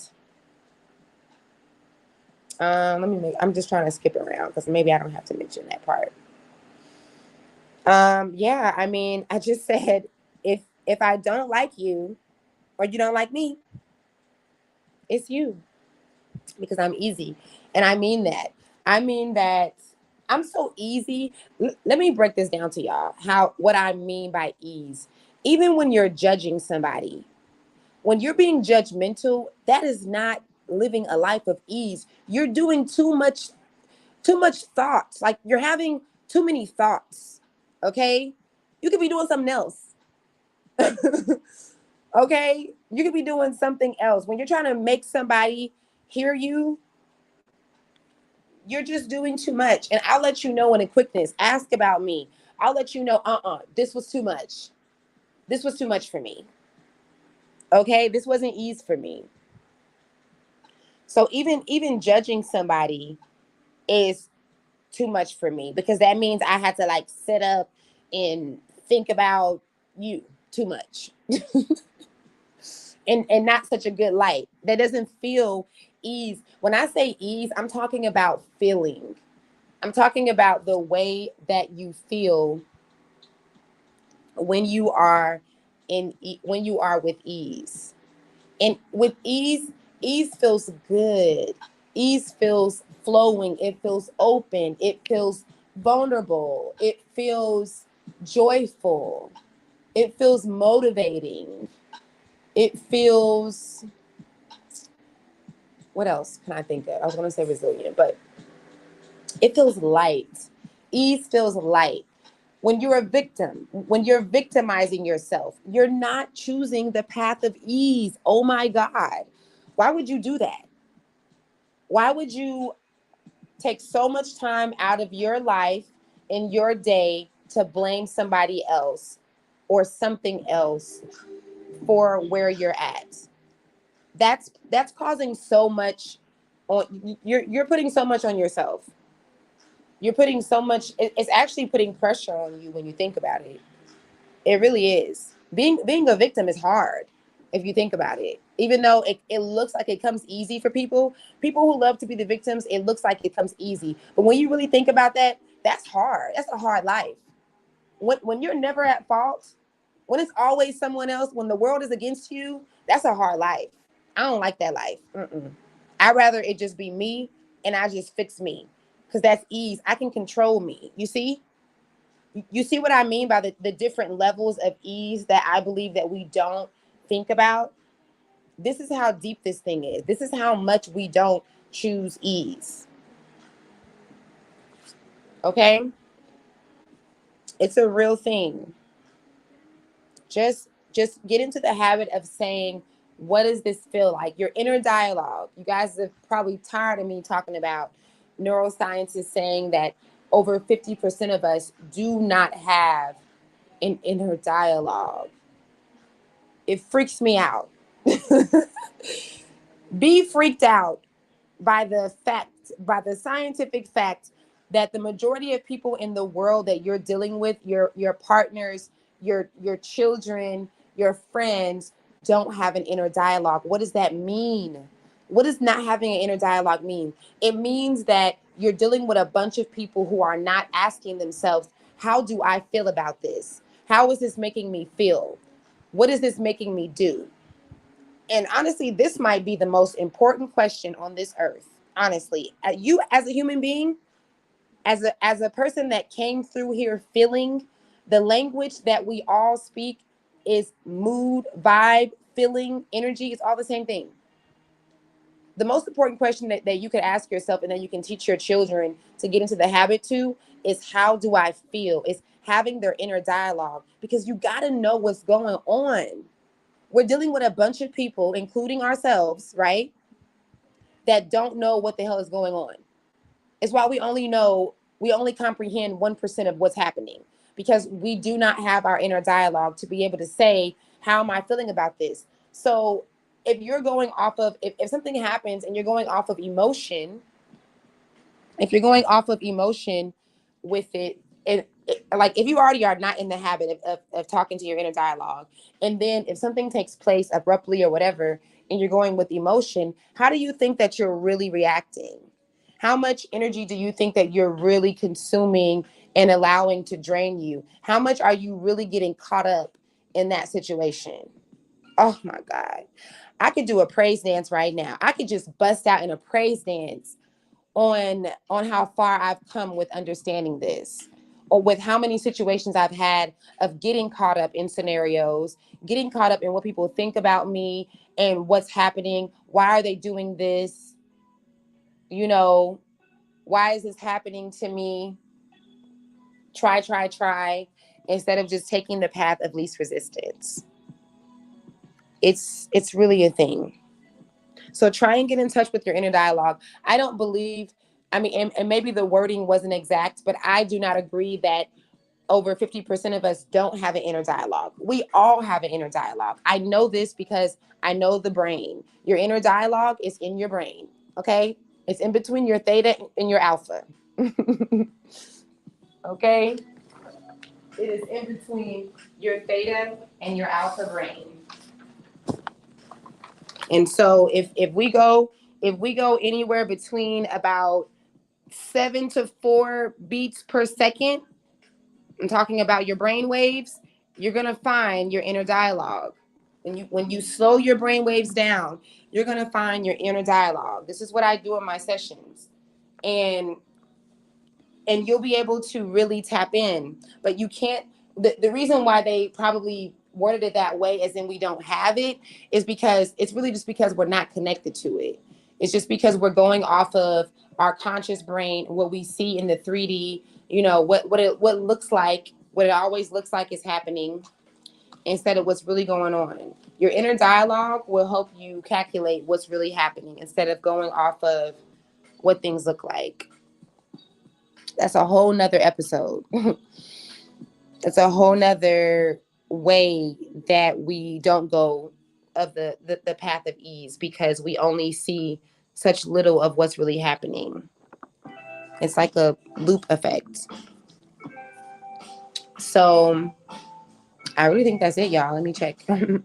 I'm just trying to skip around because maybe I don't have to mention that part. Yeah, I mean, I just said If I don't like you or you don't like me, it's you, because I'm easy. And I mean that. I mean that I'm so easy. Let me break this down to y'all. What I mean by ease. Even when you're judging somebody, when you're being judgmental, that is not living a life of ease. You're doing too much thoughts. Like, you're having too many thoughts. Okay? You could be doing something else. Okay? You could be doing something else. When you're trying to make somebody hear you, you're just doing too much. And I'll let you know in a quickness. Ask about me. I'll let you know, this was too much. This was too much for me. Okay? This wasn't ease for me. So even judging somebody is too much for me, because that means I had to like sit up and think about you too much. And not such a good light. That doesn't feel ease. When I say ease, I'm talking about feeling. I'm talking about the way that you feel when you are when you are with ease. And with ease, ease feels good. Ease feels flowing. It feels open. It feels vulnerable. It feels joyful. It feels motivating. It feels, what else can I think of? I was going to say resilient, but it feels light. Ease feels light. When you're a victim, when you're victimizing yourself, you're not choosing the path of ease. Oh my God. Why would you do that? Why would you take so much time out of your life in your day to blame somebody else or something else for where you're at? That's causing so much on, you're putting so much on yourself. You're putting so much, it's actually putting pressure on you when you think about it. It really is. Being a victim is hard if you think about it. Even though it looks like it comes easy for people who love to be the victims, it looks like it comes easy. But when you really think about that, that's hard. That's a hard life. When you're never at fault, when it's always someone else, when the world is against you, that's a hard life. I don't like that life. I'd rather it just be me and I just fix me, because that's ease. I can control me. You see? You see what I mean by the different levels of ease that I believe that we don't think about? This is how deep this thing is. This is how much we don't choose ease. Okay? It's a real thing. Just get into the habit of saying, what does this feel like? Your inner dialogue. You guys are probably tired of me talking about neuroscientists saying that over 50% of us do not have an inner dialogue. It freaks me out. Be freaked out by by the scientific fact that the majority of people in the world that you're dealing with, your partners, your children, your friends, don't have an inner dialogue. What does that mean? What does not having an inner dialogue mean? It means that you're dealing with a bunch of people who are not asking themselves, how do I feel about this? How is this making me feel? What is this making me do? And honestly, this might be the most important question on this earth. Honestly, you as a human being, as a person that came through here feeling, the language that we all speak is mood, vibe, feeling, energy. It's all the same thing. The most important question that you can ask yourself, and then you can teach your children to get into the habit to, is how do I feel? Is having their inner dialogue, because you got to know what's going on. We're dealing with a bunch of people, including ourselves, right, that don't know what the hell is going on. It's why we only comprehend 1% of what's happening, because we do not have our inner dialogue to be able to say, how am I feeling about this? So if you're going off of, if something happens and you're going off of emotion, if you're going off of emotion with like if you already are not in the habit of talking to your inner dialogue, and then if something takes place abruptly or whatever, and you're going with emotion, how do you think that you're really reacting? How much energy do you think that you're really consuming and allowing to drain you? How much are you really getting caught up in that situation. Oh my God. I could do a praise dance right now. I could just bust out in a praise dance on how far I've come with understanding this, or with how many situations I've had of getting caught up in scenarios, getting caught up in what people think about me and what's happening. Why are they doing this? You know, why is this happening to me? Try, instead of just taking the path of least resistance. It's really a thing. So try and get in touch with your inner dialogue. I don't believe, I mean, and maybe the wording wasn't exact, but I do not agree that over 50% of us don't have an inner dialogue. We all have an inner dialogue. I know this because I know the brain. Your inner dialogue is in your brain, okay? It's in between your theta and your alpha. Okay? It is in between your theta and your alpha brain. And so if we go anywhere between about 7 to 4 beats per second, I'm talking about your brain waves, you're gonna find your inner dialogue. When you slow your brain waves down, you're gonna find your inner dialogue. This is what I do in my sessions. And you'll be able to really tap in. But you can't, the reason why they probably worded it that way, as in we don't have it, is because it's really just because we're not connected to it. It's just because we're going off of our conscious brain, what we see in the 3D, what looks like, what it always looks like is happening, instead of what's really going on. Your inner dialogue will help you calculate what's really happening instead of going off of what things look like. That's a whole nother episode. It's a whole nother way that we don't go of the path of ease, because we only see such little of what's really happening. It's like a loop effect. So I really think that's it, y'all. Let me check. If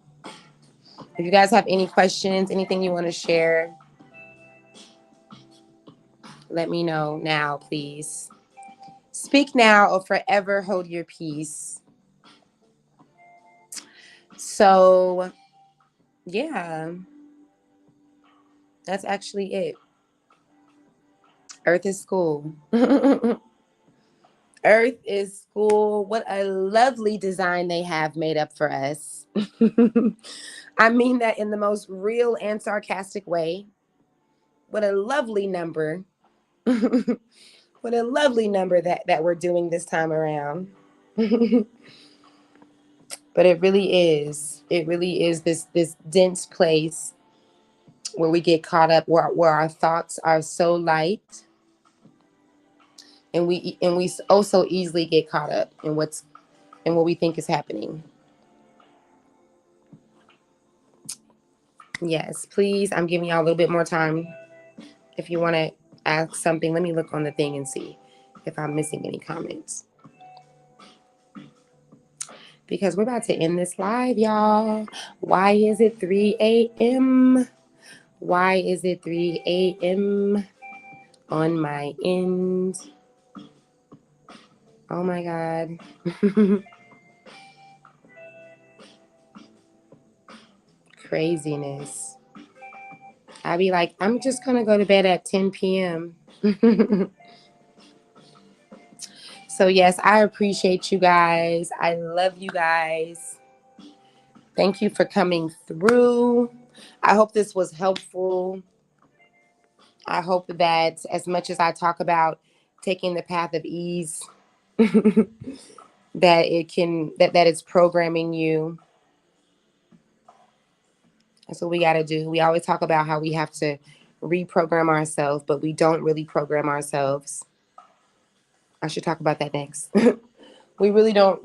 you guys have any questions, anything you want to share, let me know now, please. Speak now or forever hold your peace. So, yeah, that's actually it. Earth is school. Earth is school. What a lovely design they have made up for us. I mean that in the most real and sarcastic way. What a lovely number. What a lovely number that we're doing this time around. But it really is. It really is this dense place where we get caught up, where our thoughts are so light, and we also easily get caught up in what we think is happening. Yes, please. I'm giving y'all a little bit more time. If you want to ask something, let me look on the thing and see if I'm missing any comments. Because we're about to end this live, y'all. Why is it 3 a.m.? Why is it 3 a.m. on my end? Oh my God. Craziness. I'd be like, I'm just going to go to bed at 10 p.m. So yes, I appreciate you guys. I love you guys. Thank you for coming through. I hope this was helpful. I hope that as much as I talk about taking the path of ease, that it's programming you. That's what we got to do. We always talk about how we have to reprogram ourselves, but we don't really program ourselves. I should talk about that next. We really don't.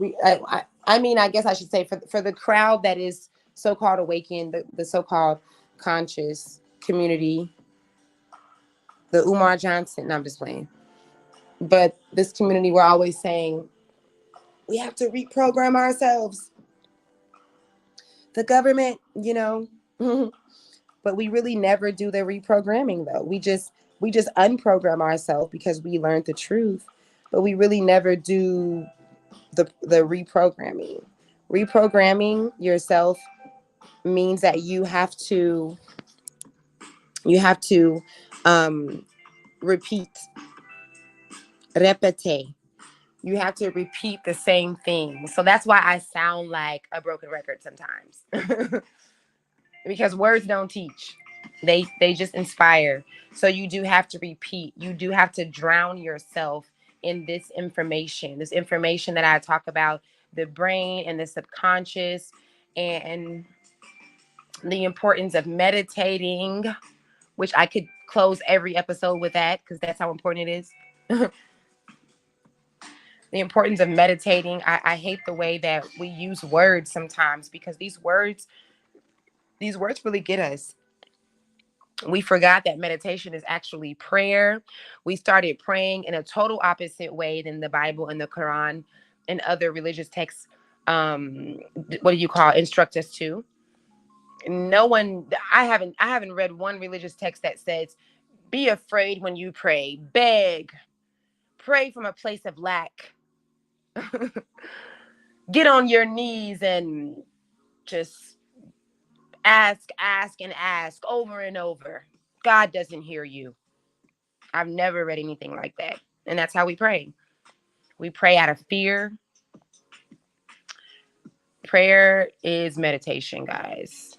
I mean, I guess I should say for the crowd that is so-called awakened, the so-called conscious community, the Umar Johnson. No, I'm just playing. But this community, we're always saying we have to reprogram ourselves. The government, but we really never do the reprogramming though. We just unprogram ourselves because we learned the truth, but we really never do the reprogramming. Reprogramming yourself means that you have to repeat, repete. You have to repeat the same thing. So that's why I sound like a broken record sometimes. Because words don't teach. They just inspire. So you do have to repeat. You do have to drown yourself in this information. This information that I talk about, the brain and the subconscious, and the importance of meditating, which I could close every episode with that because that's how important it is. The importance of meditating. I hate the way that we use words sometimes because these words really get us. We forgot that meditation is actually prayer. We started praying in a total opposite way than the Bible and the Quran and other religious texts, what do you call, instruct us to. No one, I haven't read one religious text that says, be afraid when you pray, beg, pray from a place of lack, get on your knees and just ask and ask over and over. God doesn't hear you. I've never read anything like that. And that's how we pray. We pray out of fear. Prayer is meditation, guys.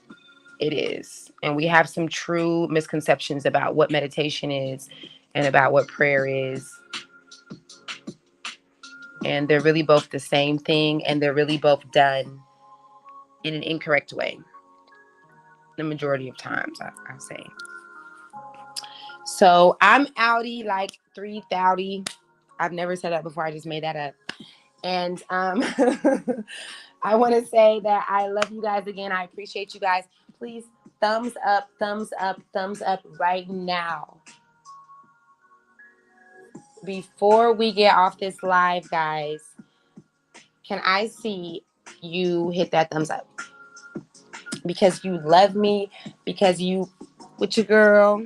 It is. And we have some true misconceptions about what meditation is and about what prayer is. And they're really both the same thing, and they're really both done in an incorrect way. The majority of times, I say. So I'm outie like 3,000. I've never said that before. I just made that up. And I want to say that I love you guys again. I appreciate you guys. Please thumbs up right now. Before we get off this live, guys, can I see you hit that thumbs up? Because you love me, because you with your girl,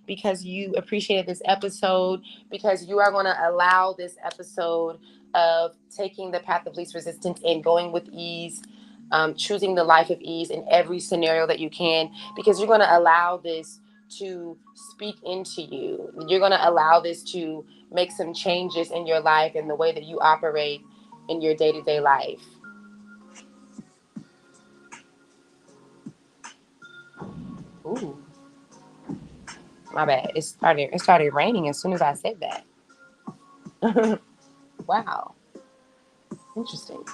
because you appreciated this episode, because you are going to allow this episode of taking the path of least resistance and going with ease, choosing the life of ease in every scenario that you can, because you're going to allow this to speak into you. You're going to allow this to make some changes in your life and the way that you operate in your day-to-day life. Ooh. My bad. It started raining as soon as I said that. Wow. Interesting.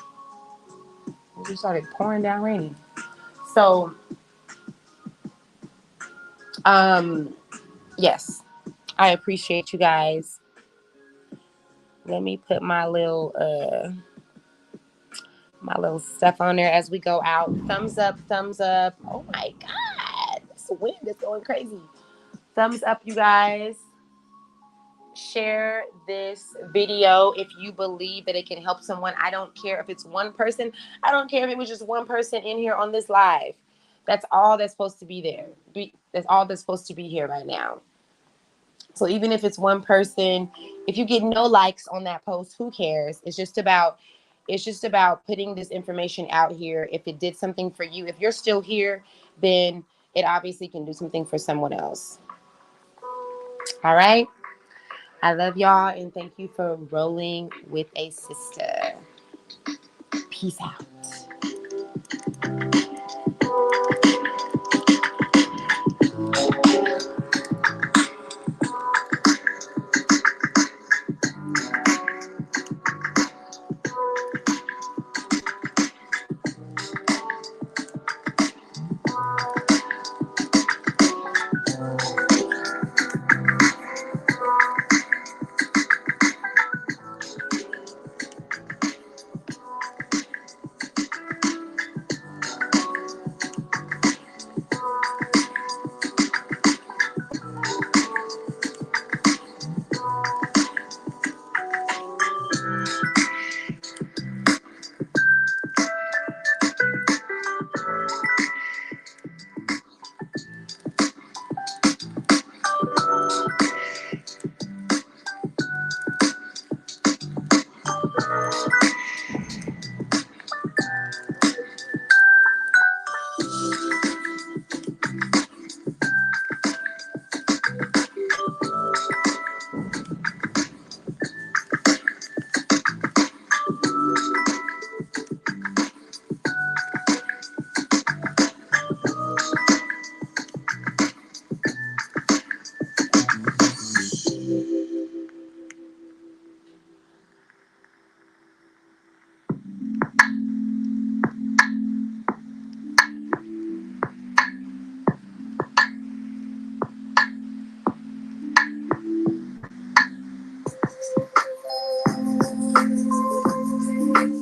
It just started pouring down raining. So, yes, I appreciate you guys. Let me put my little stuff on there as we go out. Thumbs up, thumbs up. Oh my God, this wind is going crazy. Thumbs up, you guys. Share this video if you believe that it can help someone. I don't care if it's one person. I don't care if it was just one person in here on this live. That's all that's supposed to be there. That's all that's supposed to be here right now. So even if it's one person, if you get no likes on that post, who cares? It's just about putting this information out here. If it did something for you, if you're still here, then it obviously can do something for someone else. All right. I love y'all, and thank you for rolling with a sister. Peace out.